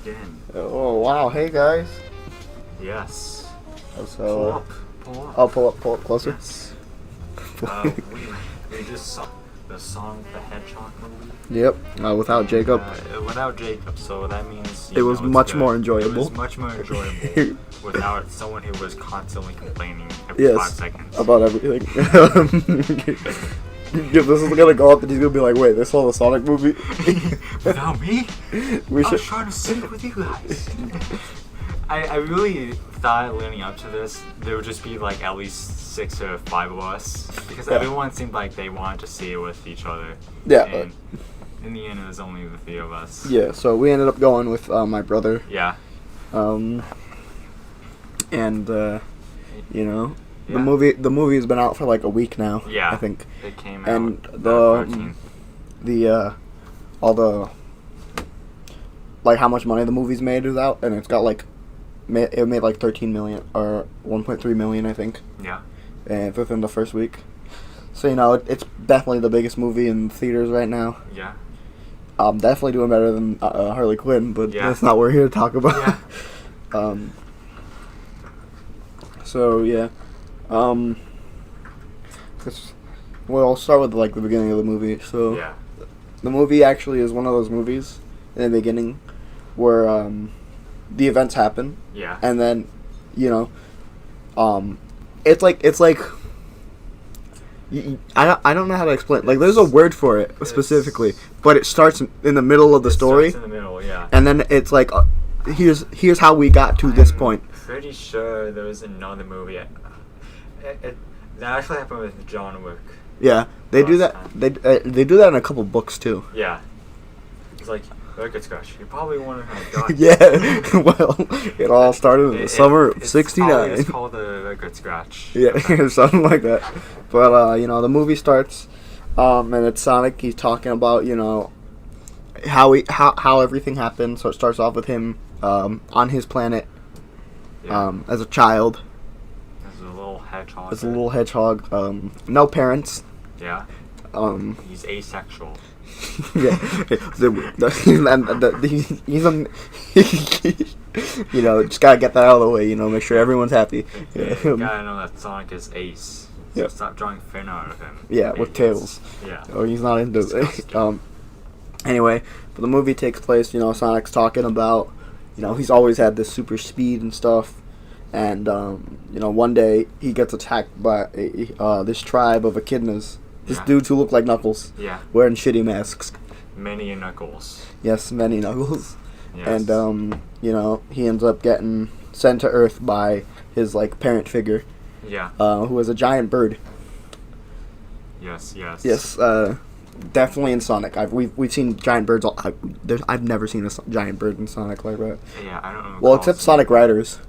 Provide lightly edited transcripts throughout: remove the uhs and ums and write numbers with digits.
again. Oh, wow. Hey, guys. Yes. So, Pull up. I'll pull up closer. Yes. We just saw the song The Hedgehog movie. Yep. Without Jacob. Without Jacob, so that means it was much more enjoyable. It was much more enjoyable without someone who was constantly complaining every 5 seconds. About everything. This is gonna go up and he's gonna be like, wait, they saw the Sonic movie? Without me? I was trying to sync with you guys. I really thought leading up to this, there would just be like at least 6 or 5 of us. Because everyone seemed like they wanted to see it with each other. Yeah. And in the end, it was only the 3 of us. Yeah, so we ended up going with my brother. Yeah. And, you know... Yeah. The movie has been out for like a week now. Yeah, I think. It came out. And all the like how much money the movie's made is out, and it's got like it made like 13 million or 1.3 million, I think. Yeah. And within the first week, so you know it's definitely the biggest movie in theaters right now. Yeah. Definitely doing better than Harley Quinn, but that's not what we're here to talk about. Yeah. So yeah. I'll start with like the beginning of the movie. So the movie actually is one of those movies in the beginning where the events happen. Yeah. And then, you know, it's like I don't know how to explain. Like, there's a word for it specifically, but it starts in the middle of the story. Starts in the middle, yeah. And then it's like, here's how we got to this point. Pretty sure there was another movie. That actually happened with John Wick. Yeah, they do that. They do that in a couple books too. Yeah, it's like record scratch. You probably wonder how. Yeah, well, it all started in the summer of '69. It's called the record scratch. Yeah, something like that. But you know, the movie starts, and it's Sonic. He's talking about how everything happened. So it starts off with him on his planet as a child. As a little hedgehog. No parents. Yeah. He's asexual. Yeah. He's you know, just gotta get that out of the way. You know, make sure everyone's happy. You gotta know that Sonic is ace. So stop drawing fin out of him. Yeah, with tails. Yeah. Oh, he's not into it. Anyway, but the movie takes place. You know, Sonic's talking about. You know, he's always had this super speed and stuff. And, you know, one day he gets attacked by this tribe of echidnas. This dudes who look like Knuckles. Yeah. Wearing shitty masks. Many Knuckles. Yes, many Knuckles. Yes. And, you know, he ends up getting sent to Earth by his, like, parent figure. Yeah. Who is a giant bird. Yes. Yes, definitely in Sonic. We've seen giant birds. I've never seen a giant bird in Sonic like that. Yeah, I don't know. Well, except Sonic Riders.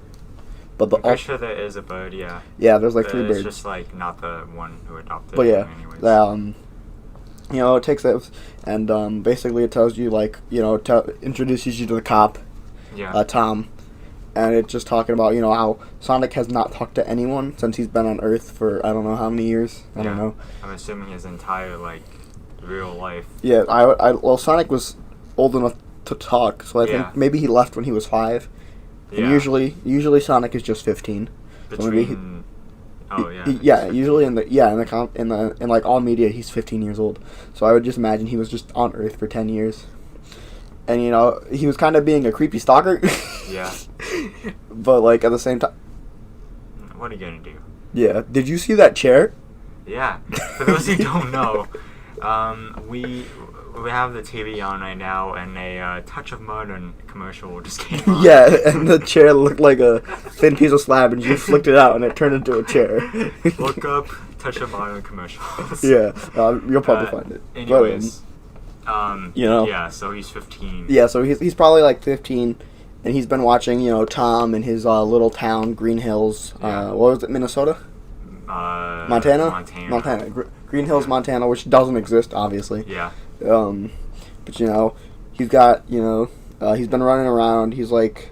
But I'm pretty sure there is a bird, yeah. Yeah, there's like 3 birds. It's just like not the one who adopted but him anyways. You know, it takes it, and basically it tells you, like, you know, introduces you to the cop, Tom, and it's just talking about, you know, how Sonic has not talked to anyone since he's been on Earth for I don't know how many years. I don't know. I'm assuming his entire, like, real life. Yeah, well, Sonic was old enough to talk, so I think maybe he left when he was 5. And usually Sonic is just 15. Between, usually in like all media he's 15 years old. So I would just imagine he was just on Earth for 10 years. And you know, he was kind of being a creepy stalker. Yeah. But like at the same time, what are you gonna do? Yeah. Did you see that chair? Yeah. For those who don't know, we have the TV on right now, and a Touch of Modern commercial just came on. Yeah, and the chair looked like a thin piece of slab, and you flicked it out, and it turned into a chair. Look up Touch of Modern commercials. Yeah, you'll probably find it. Anyways, you know. Yeah, so he's 15. Yeah, so he's probably like 15, and he's been watching, you know, Tom in his little town, Green Hills. What was it, Minnesota? Montana. Green Hills, Montana, which doesn't exist, obviously. Yeah. But you know, he's got, you know, he's been running around. He's like,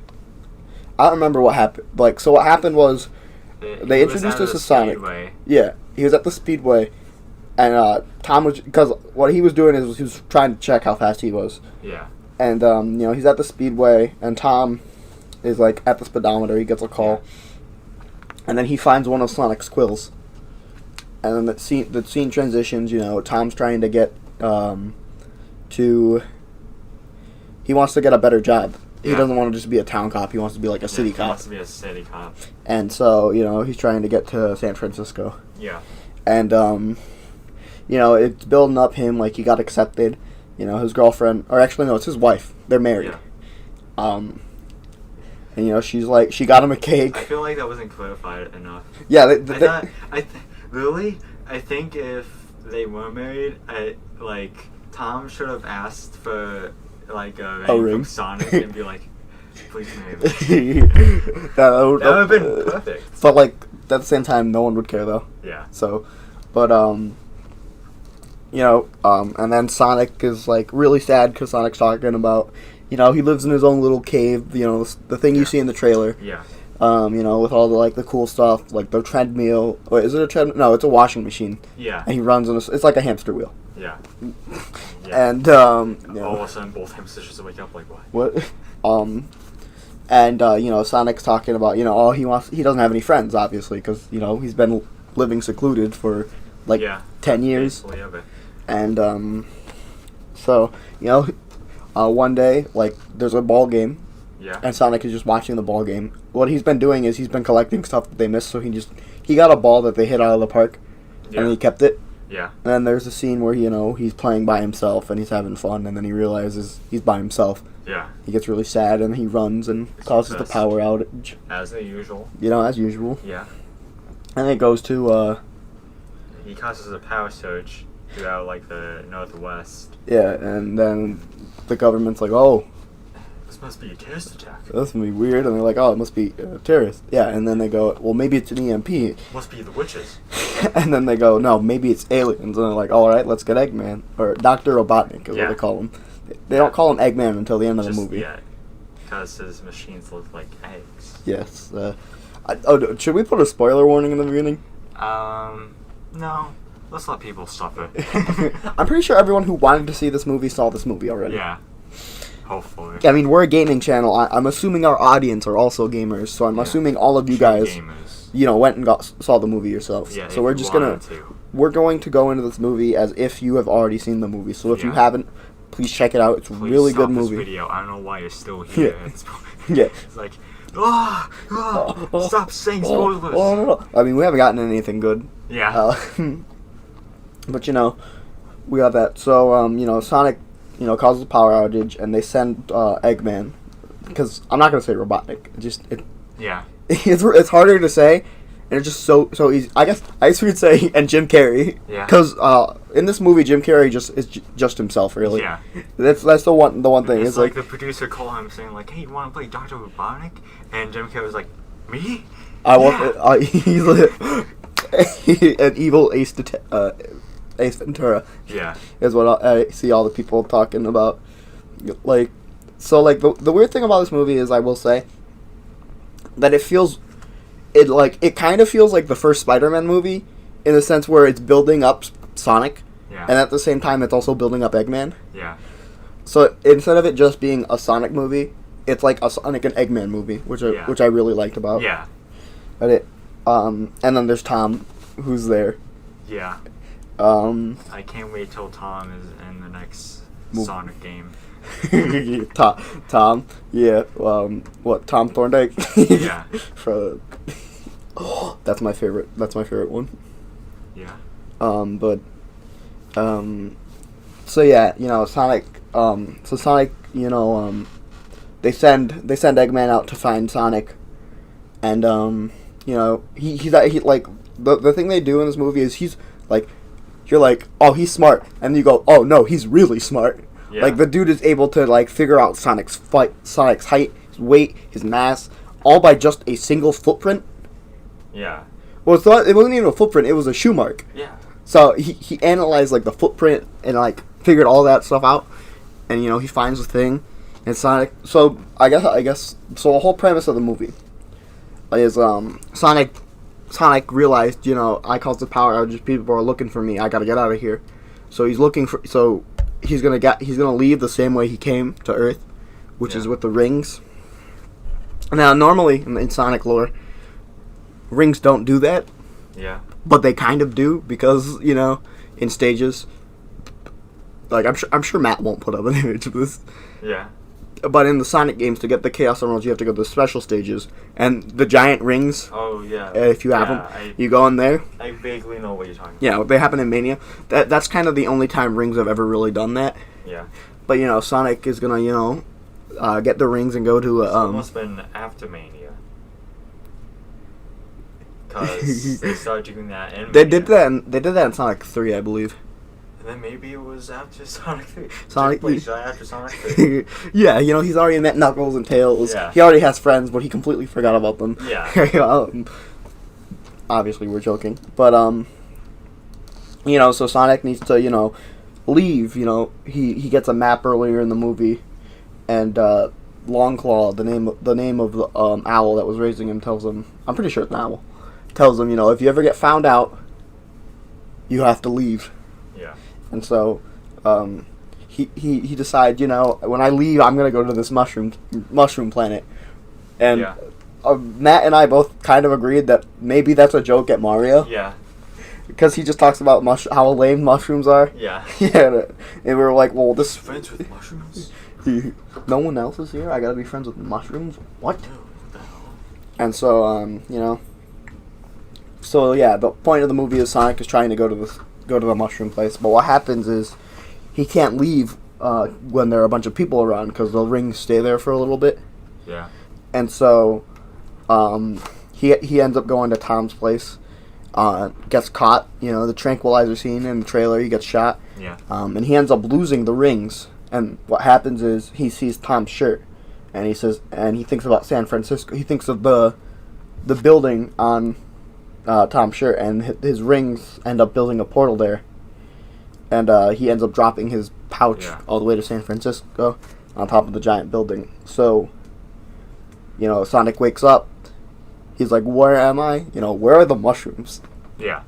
I don't remember what happened. Like, so what happened was they introduced us to Sonic. Yeah, he was at the Speedway, and Tom was, because what he was doing is he was trying to check how fast he was. Yeah. And you know, he's at the speedway, and Tom is like at the speedometer. He gets a call, and then he finds one of Sonic's quills. And then the scene transitions. You know, Tom's trying to get he wants to get a better job. He doesn't want to just be a town cop. He wants to be like a city cop. He wants to be a city cop. And so, you know, he's trying to get to San Francisco. Yeah. And you know, it's building up him like he got accepted. You know, his girlfriend, or actually no, it's his wife. They're married. Yeah. And you know, she's like, she got him a cake. I feel like that wasn't clarified enough. Yeah, I think if they were married, Tom should have asked for like a ring from Sonic and be like, please marry me. That would have been perfect. But like at the same time, no one would care though. Yeah. So, but you know, and then Sonic is like really sad because Sonic's talking about, you know, he lives in his own little cave. You know, the thing you see in the trailer. Yeah. You know, with all the like the cool stuff, like the treadmill. Wait, is it a treadmill? No, it's a washing machine. Yeah. And he runs on it's like a hamster wheel. Yeah. And you know, all of a sudden, both hamsters just wake up like what? And you know, Sonic's talking about, you know, he doesn't have any friends, obviously, because you know he's been living secluded for like 10 years. And so you know, one day like there's a ball game. Yeah. And Sonic is just watching the ball game. What he's been doing is he's been collecting stuff that they missed, so he got a ball that they hit out of the park, and he kept it. Yeah. And then there's a scene where, you know, he's playing by himself and he's having fun, and then he realizes he's by himself. Yeah. He gets really sad and he runs and causes the power outage. As usual. You know, as usual. Yeah. And it goes to he causes a power surge throughout like the Northwest. Yeah, and then the government's like, oh, this must be a terrorist attack. That's gonna be weird, and they're like, oh, it must be a terrorist. Yeah, and then they go, well, maybe it's an EMP. Must be the witches. And then they go, no, maybe it's aliens. And they're like, all right, let's get Eggman. Or Dr. Robotnik is what they call him. They don't call him Eggman until the end of the movie. Yeah, because his machines look like eggs. Yes. Should we put a spoiler warning in the beginning? No. Let's let people suffer. I'm pretty sure everyone who wanted to see this movie saw this movie already. Yeah. Hopefully. I mean, we're a gaming channel. I'm assuming our audience are also gamers, so I'm assuming all of you guys, gamers. You know, went and saw the movie yourselves. Yeah, so we're just we're going to go into this movie as if you have already seen the movie. So if you haven't, please check it out. It's a really good movie. This video. I don't know why you're still here at this point. Yeah. It's like, stop saying spoilers. No. I mean, we haven't gotten anything good. Yeah. But you know, we got that. So you know, Sonic, you know, causes a power outage, and they send Eggman, because I'm not gonna say Robotnik. It's harder to say, and it's just so easy. I guess we could say, and Jim Carrey. Yeah. Because in this movie, Jim Carrey is just himself, really. Yeah. That's the one thing. It's like the producer called him saying like, "Hey, you want to play Dr. Robotnik?" And Jim Carrey was like, "Me? I want." He's like an evil Ace Ventura. Yeah. Is what I see all the people talking about. Like, so like the weird thing about this movie is, I will say that it kind of feels like the first Spider-Man movie, in the sense where it's building up Sonic, and at the same time it's also building up Eggman. Yeah. So instead of it just being a Sonic movie, it's like a Sonic and Eggman movie, which I really liked about. Yeah. But and then there's Tom, who's there. Yeah. I can't wait till Tom is in the next Sonic game. Tom, yeah. What, Tom Thorndike? Yeah. That's my favorite. That's my favorite one. Yeah. So yeah, you know, Sonic. So Sonic, you know, they send Eggman out to find Sonic, and you know, he like the thing they do in this movie is he's like, you're like, oh, he's smart, and you go, oh no, he's really smart. Yeah. Like, the dude is able to like figure out Sonic's height, his weight, his mass, all by just a single footprint. Yeah. Well, it wasn't even a footprint; it was a shoe mark. Yeah. So he analyzed like the footprint and like figured all that stuff out, and you know, he finds the thing, and Sonic. So I guess so. The whole premise of the movie is Sonic realized, you know, I caused the power outage. People are looking for me. I gotta get out of here. So he's looking for. So he's gonna leave the same way he came to Earth, which is with the rings. Now, normally in Sonic lore, rings don't do that. Yeah. But they kind of do because in stages. Like I'm sure Matt won't put up an image of this. Yeah. But in the Sonic games, to get the Chaos Emeralds, you have to go to the special stages, and the giant rings. Oh yeah. If you have them, you go in there. I vaguely know what you're talking about. Yeah, they happen in Mania. That's kind of the only time rings have ever really done that. Yeah. But Sonic is gonna get the rings and go to. It's almost been after Mania. Because they started doing that in Mania. They did that in Sonic 3, I believe. And then maybe it was after Sonic 3. After Sonic 3. Yeah, he's already met Knuckles and Tails. Yeah. He already has friends, but he completely forgot about them. Yeah. Obviously, we're joking. But, so Sonic needs to, leave. He gets a map earlier in the movie, and Longclaw, the name of the owl that was raising him, tells him, I'm pretty sure it's an owl, tells him, if you ever get found out, you have to leave. Yeah. And so, he decides, when I leave, I'm gonna go to this mushroom planet, and Matt and I both kind of agreed that maybe that's a joke at Mario. Yeah. Because he just talks about how lame mushrooms are. Yeah. Yeah. And we were like, well, this friends with mushrooms. No one else is here. I gotta be friends with mushrooms. What? No, what the hell? And so, So yeah, the point of the movie is Sonic is trying to go to the mushroom place, but what happens is he can't leave when there are a bunch of people around because the rings stay there for a little bit. Yeah. And so he ends up going to Tom's place, gets caught. The tranquilizer scene in the trailer, he gets shot. Yeah. And he ends up losing the rings. And what happens is he sees Tom's shirt, and he thinks about San Francisco. He thinks of the building on Tom's shirt, and his rings end up building a portal there, and he ends up dropping his pouch all the way to San Francisco on top of the giant building. So, Sonic wakes up. He's like, "Where am I? Where are the mushrooms?" Yeah.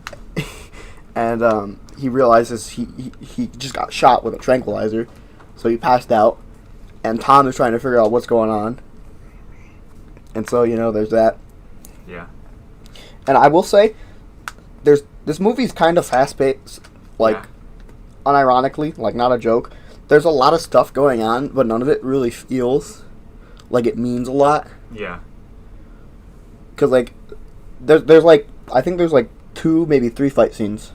And he realizes he just got shot with a tranquilizer, so he passed out. And Tom is trying to figure out what's going on. And so there's that. Yeah. And I will say, this movie's kind of fast-paced, unironically, not a joke. There's a lot of stuff going on, but none of it really feels like it means a lot. Yeah. Because, there's I think there's 2, maybe 3 fight scenes.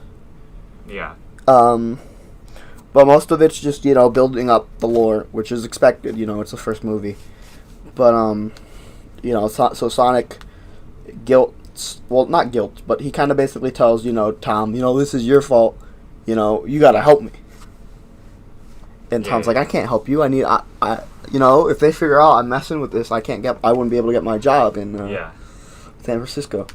Yeah. But most of it's just, building up the lore, which is expected, it's the first movie. But, so Sonic not guilt, but he kind of basically tells, Tom, this is your fault, you gotta help me. And Tom's like, I can't help you, if they figure out I'm messing with this, I wouldn't be able to get my job in San Francisco.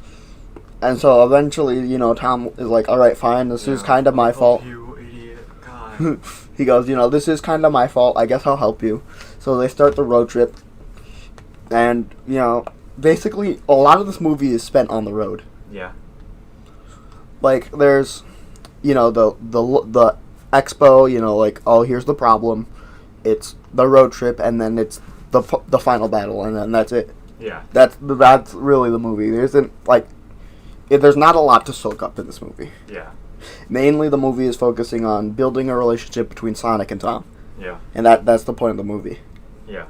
And so eventually, Tom is like, alright, fine, this is kind of my fault. You idiot guy. He goes, this is kind of my fault, I guess I'll help you. So they start the road trip, and, basically, a lot of this movie is spent on the road. Yeah. There's, the expo, oh, here's the problem. It's the road trip, and then it's the final battle, and then that's it. Yeah. That's really the movie. There's not a lot to soak up in this movie. Yeah. Mainly, the movie is focusing on building a relationship between Sonic and Tom. Yeah. And that's the point of the movie. Yeah.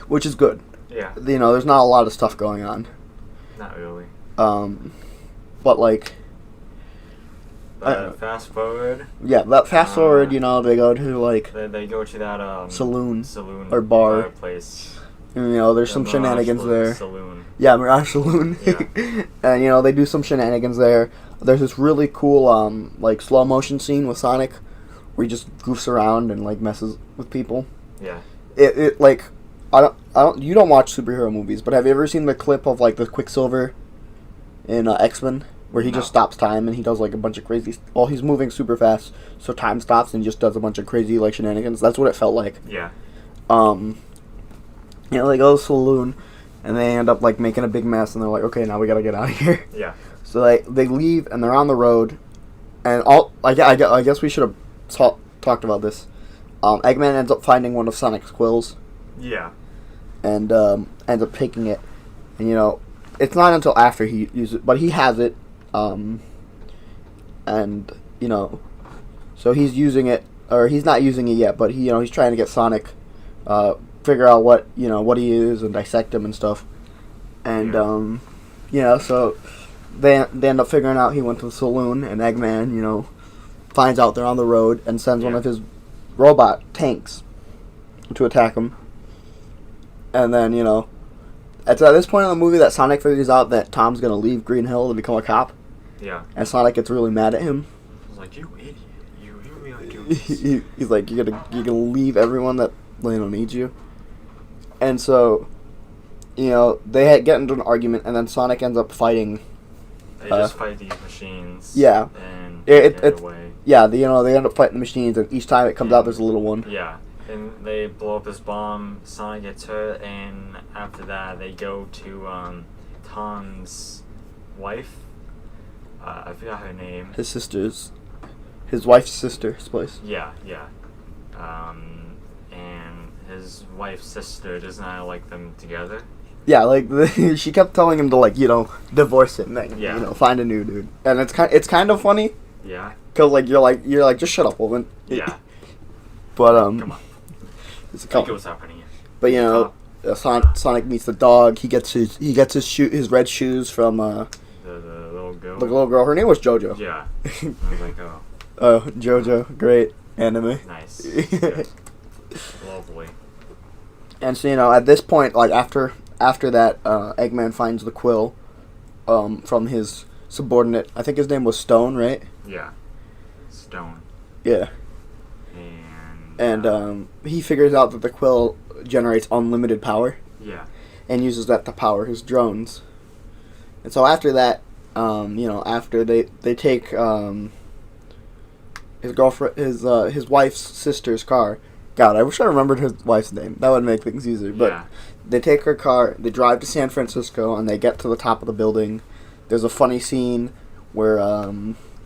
Which is good. Yeah. There's not a lot of stuff going on. Not really. But fast forward. Yeah, but fast forward, they go to They go to that saloon or bar place. And, there's some shenanigans there. Saloon. Yeah, Mirage Saloon. Yeah. And they do some shenanigans there. There's this really cool slow motion scene with Sonic where he just goofs around and messes with people. Yeah. You don't watch superhero movies, but have you ever seen the clip of the Quicksilver in X-Men where he just stops time and he does a bunch of crazy he's moving super fast, so time stops and he just does a bunch of crazy shenanigans. That's what it felt like. Yeah. They go to the saloon and they end up making a big mess, and they're like, okay, now we gotta get out of here. Yeah. So they leave and they're on the road, and I guess we should have talked about this. Eggman ends up finding one of Sonic's quills. Yeah. And ends up taking it. And, you know, it's not until after he uses it, but he has it. And, you know, so he's using it, or he's not using it yet, but he's trying to get Sonic, figure out what he is and dissect him and stuff. And, so they end up figuring out he went to the saloon, and Eggman, finds out they're on the road and sends one of his robot tanks to attack him. And then, it's at this point in the movie that Sonic figures out that Tom's going to leave Green Hill to become a cop. Yeah. And Sonic gets really mad at him. He's like, you idiot. You really do this. He's like, you're gonna leave everyone that needs you. And so, they get into an argument, and then Sonic ends up fighting. They just fight these machines. Yeah. And it's away. Yeah, they end up fighting the machines, and each time it comes out, there's a little one. Yeah. And they blow up his bomb, Sonic gets hurt, and after that they go to Tom's wife. I forgot her name. His wife's sister's place. Yeah. And his wife's sister does not like them together. Yeah, she kept telling him to divorce him, and find a new dude. And it's kind of funny. Yeah. Cause you're like just shut up, woman. Yeah. But come on. What's happening here. But Sonic meets the dog. He gets his red shoes from the little girl. The little girl. Her name was JoJo. Yeah. I was like, oh. Oh, JoJo, great anime. Nice. Good. Lovely. And so at this point, after that, Eggman finds the quill, from his subordinate. I think his name was Stone, right? Yeah. Stone. Yeah. And he figures out that the quill generates unlimited power. Yeah. And uses that to power his drones. And so after that, after they take his girlfriend, his wife's sister's car. God, I wish I remembered his wife's name. That would make things easier. But they take her car, they drive to San Francisco, and they get to the top of the building. There's a funny scene where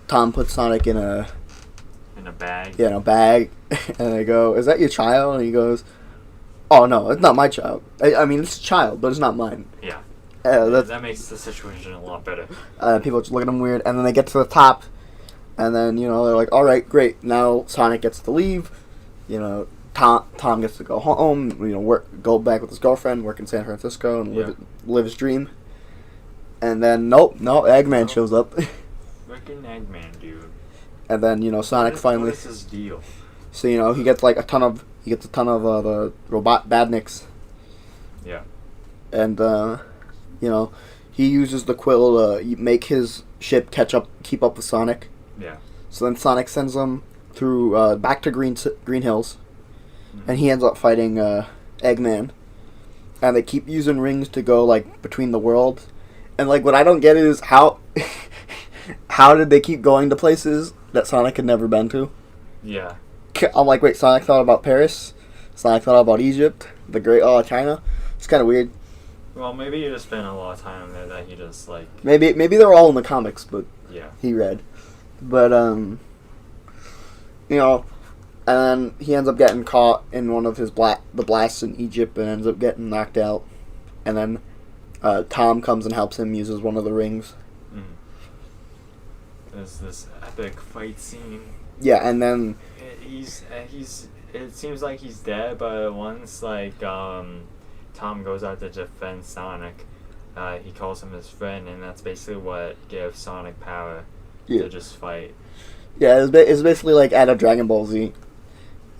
Tom puts Sonic in a bag. Yeah, in a bag. And they go, "Is that your child?" And he goes, "Oh, no, it's not my child. I mean, it's a child, but it's not mine." Yeah. That makes the situation a lot better. People just look at him weird. And then they get to the top. And then, they're like, all right, great. Now Sonic gets to leave. Tom gets to go home, go back with his girlfriend, work in San Francisco, and live his dream. And then, nope, Eggman shows up. Freaking Eggman, dude. And then, Sonic finally... What is his deal? So, he gets a ton of the robot badniks. Yeah. And, he uses the quill to make his ship keep up with Sonic. Yeah. So then Sonic sends them through, back to Green Hills. Mm-hmm. And he ends up fighting, Eggman. And they keep using rings to go, between the worlds. And, what I don't get is how did they keep going to places that Sonic had never been to? Yeah. I'm like, wait, Sonic thought about Paris? Sonic thought about Egypt? The Great Wall of China? It's kind of weird. Well, maybe you just spent a lot of time there that he just, Maybe they're all in the comics, but yeah, he read. But, and then he ends up getting caught in one of his the blasts in Egypt and ends up getting knocked out. And then Tom comes and helps him, uses one of the rings. Mm. There's this epic fight scene. Yeah, and then... It seems like he's dead, but once, Tom goes out to defend Sonic, he calls him his friend, and that's basically what gives Sonic power to just fight. Yeah, it's basically like out of Dragon Ball Z.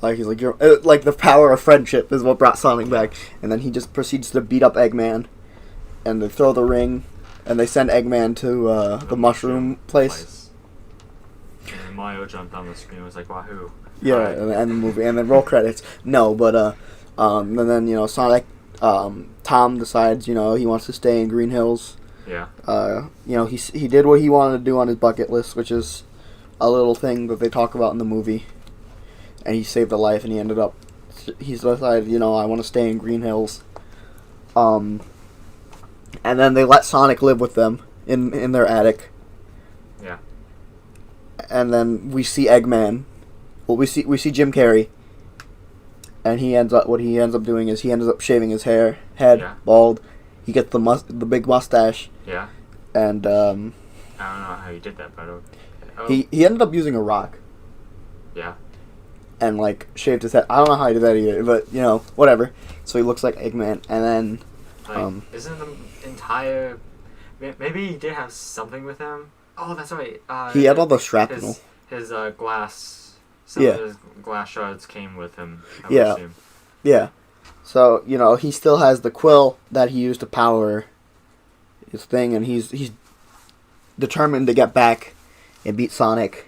He's like, you're the power of friendship is what brought Sonic back, and then he just proceeds to beat up Eggman, and they throw the ring, and they send Eggman to the mushroom place. And Mario jumped on the screen and was like, wahoo. Yeah, right. and the movie, and then roll credits. No, but and then Sonic, Tom decides he wants to stay in Green Hills. Yeah. He did what he wanted to do on his bucket list, which is a little thing that they talk about in the movie. And he saved a life, and he's decided, I want to stay in Green Hills. And then they let Sonic live with them in their attic. Yeah. And then we see Eggman. Well, we see Jim Carrey and what he ends up doing is he ends up shaving his head bald. He gets the big mustache. Yeah. And I don't know how he did that, but he ended up using a rock. Yeah. And like shaved his head. I don't know how he did that either, but whatever. So he looks like Eggman, and then isn't the entire maybe he did have something with him? Oh, that's right. He had all the shrapnel. His glass. Some of his glass shards came with him. I would assume. Yeah. So he still has the quill that he used to power his thing, and he's determined to get back and beat Sonic.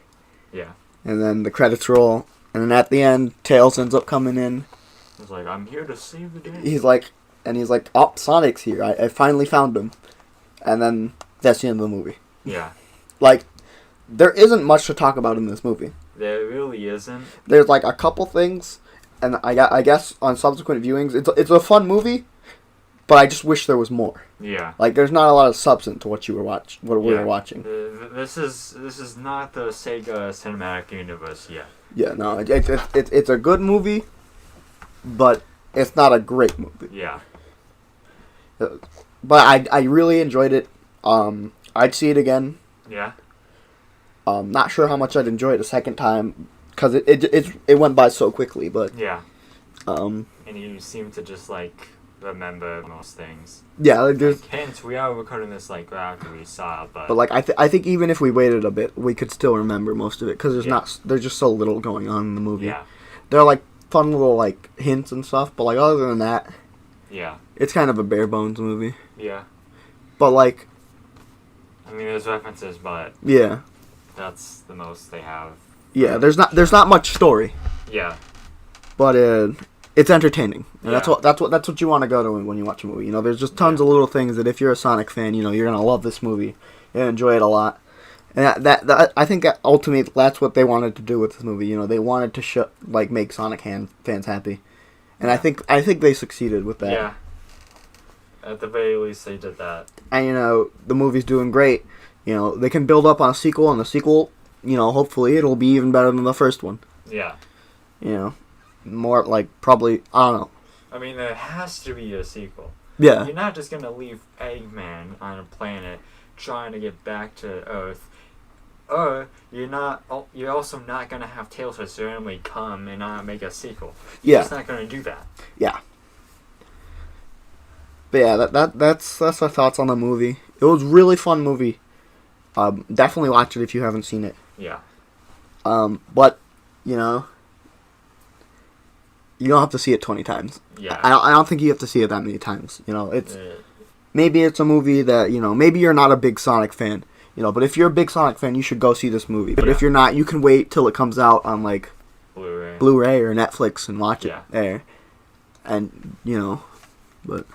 Yeah. And then the credits roll, and then at the end, Tails ends up coming in. He's like, I'm here to save the day. He's like, oh, Sonic's here. I finally found him. And then that's the end of the movie. Yeah. Like, there isn't much to talk about in this movie. There really isn't. There's like a couple things, and I guess on subsequent viewings, it's a fun movie, but I just wish there was more. Yeah. Like, there's not a lot of substance to what we were watching. This is not the Sega Cinematic Universe yet. Yeah, no, it's a good movie, but it's not a great movie. Yeah. But I really enjoyed it. I'd see it again. Yeah. Not sure how much I'd enjoy it a second time, because it went by so quickly, but... Yeah. And you seem to just, like, remember most things. Yeah, like, there's... Hence, we are recording this, like, after we saw, but... But, like, I think even if we waited a bit, we could still remember most of it, because there's just so little going on in the movie. Yeah. There are, like, fun little, like, hints and stuff, but, like, other than that... Yeah. It's kind of a bare-bones movie. Yeah. But, like... I mean, there's references, but... Yeah. That's the most they have. Yeah, there's not much story. Yeah. But it's entertaining. And that's what you want to go to when you watch a movie. There's just tons of little things that if you're a Sonic fan, you're gonna love this movie. You're gonna enjoy it a lot. And that I think that ultimately that's what they wanted to do with this movie. They wanted to make Sonic fans happy. And I think they succeeded with that. Yeah. At the very least, they did that. And the movie's doing great. They can build up on a sequel, and the sequel, hopefully it'll be even better than the first one. Yeah. More like probably, I don't know. I mean, there has to be a sequel. Yeah. You're not just going to leave Eggman on a planet trying to get back to Earth. Or you're also not going to have Tails just randomly come and not make a sequel. You're just not going to do that. Yeah. But yeah, that's our thoughts on the movie. It was a really fun movie. Definitely watch it if you haven't seen it. Yeah. But, you don't have to see it 20 times. Yeah. I don't think you have to see it that many times. Maybe it's a movie that, maybe you're not a big Sonic fan, but if you're a big Sonic fan, you should go see this movie. But if you're not, you can wait till it comes out on, like, Blu-ray or Netflix and watch it there. And, but,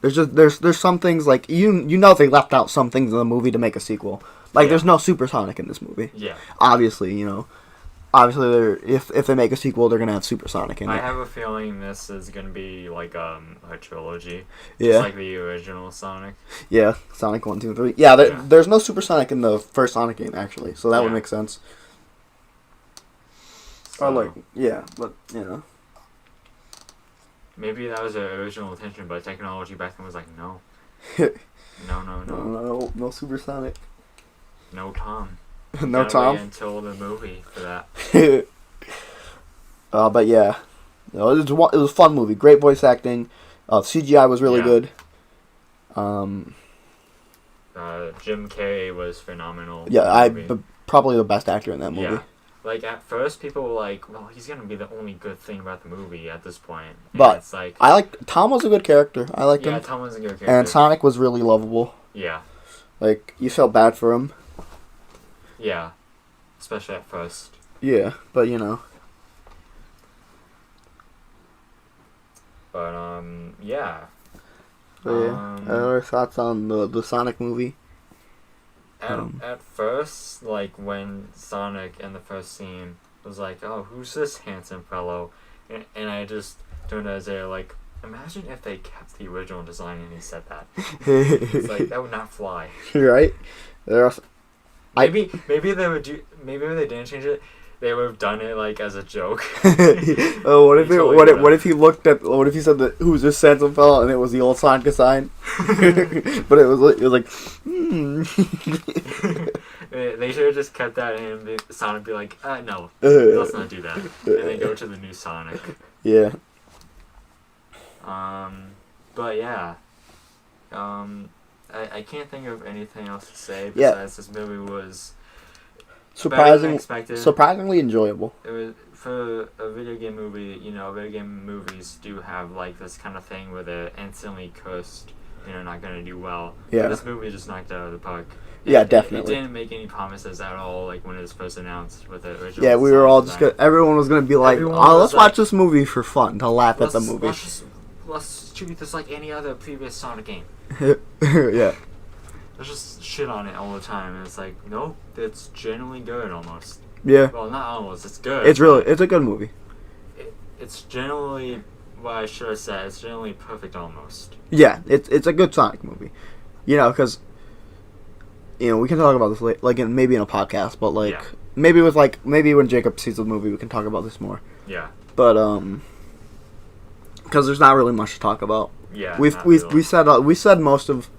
there's some things, like, they left out some things in the movie to make a sequel. Like, there's no Super Sonic in this movie. Yeah. Obviously, Obviously, if they make a sequel, they're going to have Super Sonic in it. I have a feeling this is going to be, like, a trilogy. Yeah. Just like the original Sonic. Yeah, Sonic 1, 2, and 3. Yeah, there's no Super Sonic in the first Sonic game, actually, so that would make sense. So, but, maybe that was their original intention, but technology back then was like, no. No Super Sonic. No Tom. No Tom? Wait until the movie for that. But yeah. It was a fun movie. Great voice acting. CGI was really good. Jim Carrey was phenomenal. Yeah, probably the best actor in that movie. Yeah. Like, at first, people were like, well, he's going to be the only good thing about the movie at this point. And but it's like, Tom was a good character. I liked him. Yeah, Tom was a good character. And Sonic was really lovable. Yeah. Like, you felt bad for him. Yeah. Especially at first. Yeah, but But, yeah. Other thoughts on the Sonic movie? At first, like, when Sonic in the first scene was like, oh, who's this handsome fellow? And I just turned to Isaiah, like, imagine if they kept the original design and he said that. It's like, that would not fly. Right? Maybe they would do. Maybe if they didn't change it, they would have done it like as a joke. Oh, what if he looked at? What if he said that who's this Santa fella and it was the old Sonic sign? But it was like. They should have just kept that and Sonic be like, no, let's not do that, and then go to the new Sonic. Yeah. But yeah. I can't think of anything else to say besides this movie was surprisingly enjoyable. It was for a video game movie. Video game movies do have like this kind of thing where they're instantly cursed, not gonna do well. Yeah. But this movie just knocked it out of the park. Definitely. It didn't make any promises at all, like when it was first announced with the original. Yeah, we were all just everyone was gonna be like, let's watch this movie for fun, to laugh at the movie. Let's treat this like any other previous Sonic game. Yeah. There's just shit on it all the time, and it's like, nope, it's generally good almost. Yeah. Well, not almost, it's good. It's a good movie. It's generally, what I should have said, it's generally perfect almost. Yeah, it's a good Sonic movie. Because, we can talk about this maybe in a podcast, but maybe when Jacob sees the movie, we can talk about this more. Yeah. But, because there's not really much to talk about. Yeah. We said most of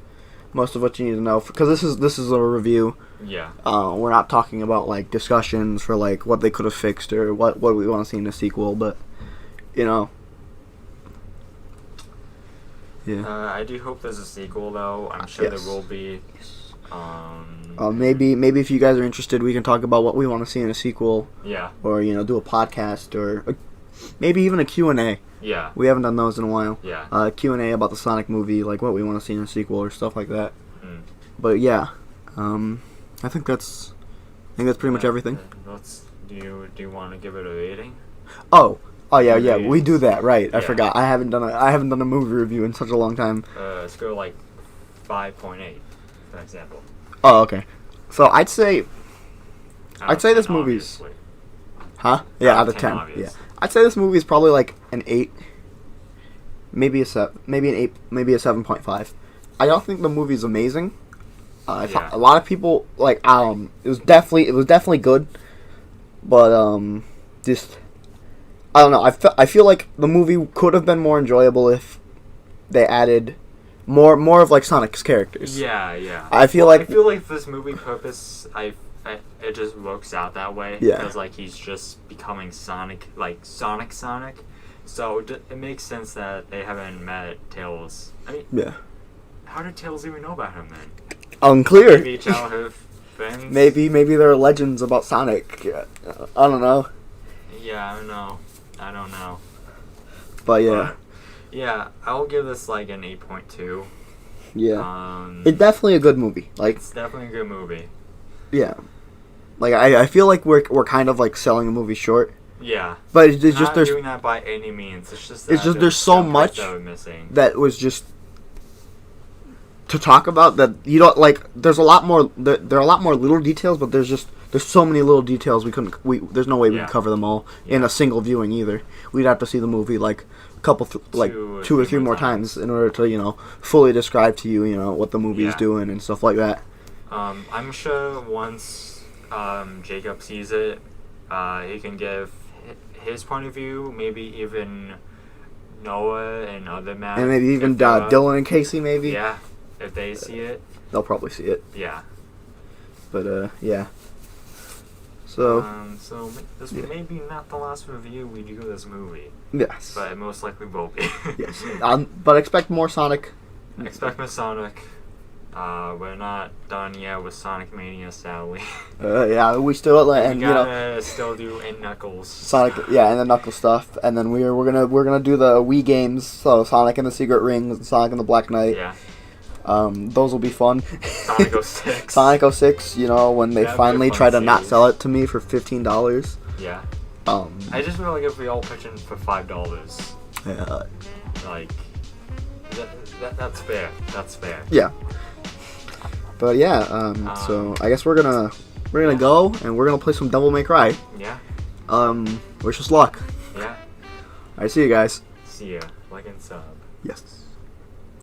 what you need to know, because this is a review. Yeah. We're not talking about discussions for what they could have fixed or what we want to see in the sequel, but Yeah. I do hope there's a sequel though. I'm sure there will be. Maybe if you guys are interested, we can talk about what we want to see in a sequel. Yeah. Or do a podcast or maybe even a Q&A. Yeah. We haven't done those in a while. Yeah. Q&A about the Sonic movie, like what we want to see in a sequel or stuff like that. Mm. But yeah, I think that's pretty much everything. Do you want to give it a rating? Oh yeah, we do that, right? I forgot. I haven't done a movie review in such a long time. Let's go 5.8, for example. Oh, okay. So I'd say this movie's. Obviously. Huh? Yeah, out of 10. Obvious. Yeah. I'd say this movie is probably an 8, maybe a 7, maybe an 8, maybe a 7.5. I don't think the movie's amazing. A lot of people it was definitely good, but just I don't know. I feel like the movie could have been more enjoyable if they added more of Sonic's characters. Yeah. I feel like this movie purpose it just works out that way. Yeah. Because he's just becoming Sonic, Sonic. So it makes sense that they haven't met Tails. I mean, yeah. How did Tails even know about him then? Unclear. Maybe childhood friends. Maybe there are legends about Sonic. I don't know. Yeah, I don't know. But yeah. Yeah, I'll give this an 8.2. Yeah. It's definitely a good movie. It's definitely a good movie. Yeah. I feel like we're kind of selling a movie short. Yeah. But it's just not doing that by any means. It's just there's so much that was just to talk about that you don't there's a lot more there are a lot more little details, but there's so many little details there's no way we can cover them all in a single viewing either. We'd have to see the movie a couple two or three more times in order to fully describe to you what the movie is doing and stuff like that. I'm sure once Jacob sees it, he can give his point of view, maybe even Noah and other Matt. And maybe even Dylan and Casey, maybe. Yeah, if they see it. They'll probably see it. Yeah. But, yeah. So this may be not the last review we do of this movie. Yes. But it most likely will be. Yes. But expect more Sonic. Expect more Sonic. We're not done yet with Sonic Mania, sadly. Yeah, we still still do in Knuckles. Sonic, and the Knuckles stuff, and then we're gonna do the Wii games, so Sonic and the Secret Rings, and Sonic and the Black Knight. Yeah. Those will be fun. Sonic 06. Sonic 06, when they finally try to not sell it to me for $15. Yeah. I just feel like if we all pitch in for $5. Yeah. That's fair. That's fair. Yeah. But yeah, so I guess we're gonna go and we're gonna play some Devil May Cry. Yeah. Wish us luck. Yeah. Alright, see you guys. See ya. Like and sub. Yes.